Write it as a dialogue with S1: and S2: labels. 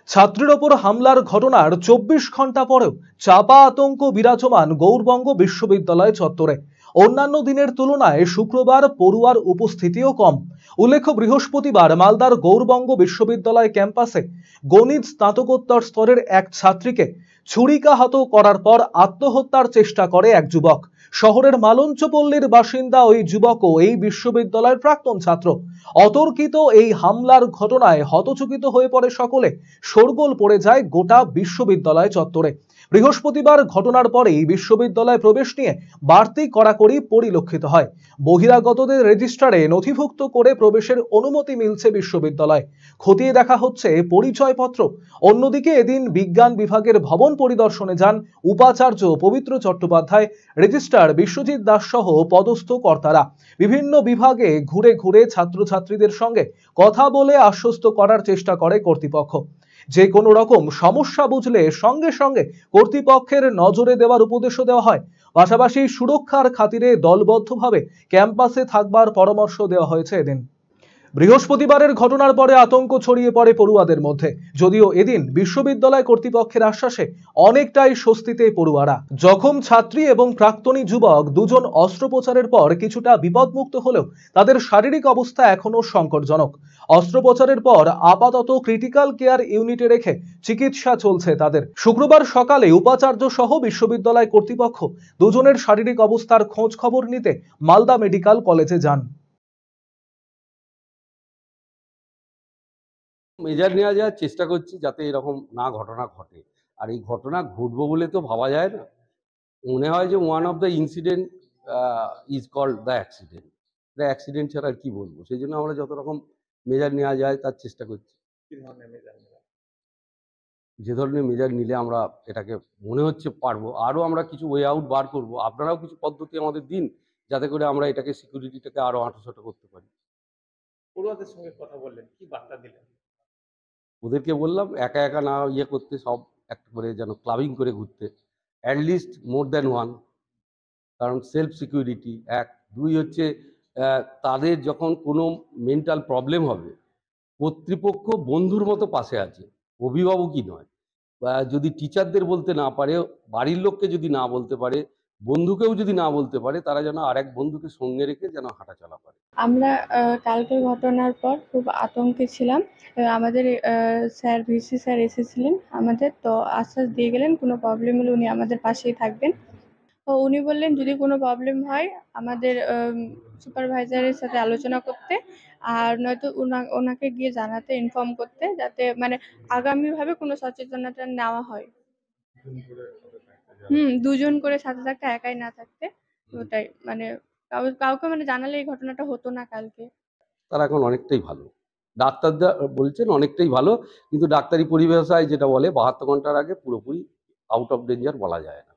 S1: ছাত্রীর ওপর হামলার ঘটনার ২৪ ঘন্টা পরেও চাপা আতঙ্ক বিরাজমান গৌড়বঙ্গ বিশ্ববিদ্যালয় চত্বরে। অন্যান্য দিনের তুলনায় শুক্রবার পড়ুয়ার উপস্থিতিও কম। উল্লেখ্য, বৃহস্পতিবার মালদার গৌড়বঙ্গ বিশ্ববিদ্যালয় ক্যাম্পাসে গণিত স্নাতকোত্তর স্তরের এক ছাত্রীকে ছুরিকাহত করার পর আত্মহত্যার চেষ্টা করে এক যুবক। শহরের মালঞ্চপল্লীর বাসিন্দা ওই যুবকও এই বিশ্ববিদ্যালয়ের প্রাক্তন ছাত্র। অতর্কিত এই হামলার ঘটনায় হতচকিত হয়ে পড়ে সকলে। শোরগোল পড়ে যায় গোটা বিশ্ববিদ্যালয় চত্বরে। বৃহস্পতিবার ঘটনার পরেই বিশ্ববিদ্যালয় প্রবেশ নিয়ে বাড়তি কড়াকড়ি পরিলক্ষিত হয়। বহিরাগতদের রেজিস্ট্রারে নথিভুক্ত করে প্রবেশের অনুমতি মিলছে বিশ্ববিদ্যালয়। খতিয়ে দেখা হচ্ছে পরিচয়পত্র। অন্যদিকে এদিন বিজ্ঞান বিভাগের ভবন পরিদর্শনে যান উপাচার্য পবিত্র চট্টোপাধ্যায়, রেজিস্ট্রার বিশ্বজিৎ দাস সহ পদস্থ কর্তারা। বিভিন্ন বিভাগে ঘুরে ঘুরে ছাত্রছাত্রীদের সঙ্গে কথা বলে আশ্বস্ত করার চেষ্টা করে কর্তৃপক্ষ। যে কোনো রকম সমস্যা বুঝলে সঙ্গে সঙ্গে কর্তৃপক্ষের নজরে দেওয়ার উপদেশও দেওয়া হয়। পাশাপাশি সুরক্ষার খাতিরে দলবদ্ধভাবে ক্যাম্পাসে থাকবার পরামর্শ দেওয়া হয়েছে এদিন। বৃহস্পতিবারের ঘটনার পরে আতঙ্ক ছড়িয়ে পড়ে পড়ুয়াদের মধ্যে। যদিও এদিন বিশ্ববিদ্যালয় কর্তৃপক্ষের আশ্বাসে অনেকটাই স্বস্তিতে পড়ুয়ারা। জখম ছাত্রী এবং প্রাক্তনী যুবক দুজন অস্ত্রোপচারের পর কিছুটা বিপদমুক্ত হলেও তাদের শারীরিক অবস্থা এখনো সংকটজনক। অস্ত্রোপচারের পর আপাতত ক্রিটিক্যাল কেয়ার ইউনিটে রেখে চিকিৎসা চলছে তাদের। শুক্রবার সকালে উপাচার্য সহ বিশ্ববিদ্যালয় কর্তৃপক্ষ দুজনের শারীরিক অবস্থার খোঁজ খবর নিতে মালদা মেডিকেল কলেজে যান।
S2: মেজার নেওয়া যাওয়ার চেষ্টা করছি যাতে এরকম না ঘটনা ঘটে। আর এই ঘটনা ঘটবো বলে তো ভাবা যায় না। মনে হয় যে one of the incident is called the accident. এটা অ্যাক্সিডেন্ট ছাড়া আর কি বলবো। সেই জন্য আমরা যত রকম মেজার নেওয়া যায় তার চেষ্টা করছি। যে ধরনের মেজার নিলে আমরা এটাকে মনে হচ্ছে পারবো। আরও আমরা কিছু ওয়ে আউট বার করবো। আপনারাও কিছু পদ্ধতি আমাদের দিন যাতে করে আমরা এটাকে সিকিউরিটিটাকে আরও আঁটোসাঁটো করতে পারি।
S3: পড়ুয়াদের সঙ্গে কথা বললেন, কি বার্তা দিলেন?
S2: ওদেরকে বললাম একা একা না ইয়ে করতে, সব একটা করে যেন ক্লাবিং করে ঘুরতে, অ্যাটলিস্ট মোর দ্যান ওয়ান। কারণ সেলফ সিকিউরিটি এক। দুই হচ্ছে তাদের যখন কোনো মেন্টাল প্রবলেম হবে, কর্তৃপক্ষ বন্ধুর মতো পাশে আছে, অভিভাবকই নয়। বা যদি টিচারদের বলতে না পারে, বাড়ির লোককে যদি না বলতে পারে, বন্ধুকেও যদি না বলতে পারে, তারা যেন আরেক বন্ধুকে সঙ্গে রেখে যেন হাঁটাচলা করে।
S4: আমরা কালকের ঘটনার পর খুব আতঙ্কে ছিলাম। আমাদের স্যার, ভিসি স্যার এসেছিলেন আমাদের, তো আশ্বাস দিয়ে গেলেন কোনো প্রবলেম হলে উনি আমাদের পাশেই থাকবেন। তো উনি বললেন যদি কোনো প্রবলেম হয় আমাদের সুপারভাইজারের সাথে আলোচনা করতে, আর নয়তো ওনাকে গিয়ে জানাতে, ইনফর্ম করতে, যাতে মানে আগামীভাবে কোনো সচেতনতা নেওয়া হয়। দুজন করে সাথে থাকতে, একাই না থাকতে। ওটাই মানে কাউকে মানে জানালে এই ঘটনাটা হতো না কালকে।
S2: তারা এখন অনেকটাই ভালো। ডাক্তাররা বলছেন অনেকটাই ভালো, কিন্তু ডাক্তারি পরিভাষায় যেটা বলে ৭২ ঘন্টার আগে পুরোপুরি আউট অফ ডেঞ্জার বলা যায় না।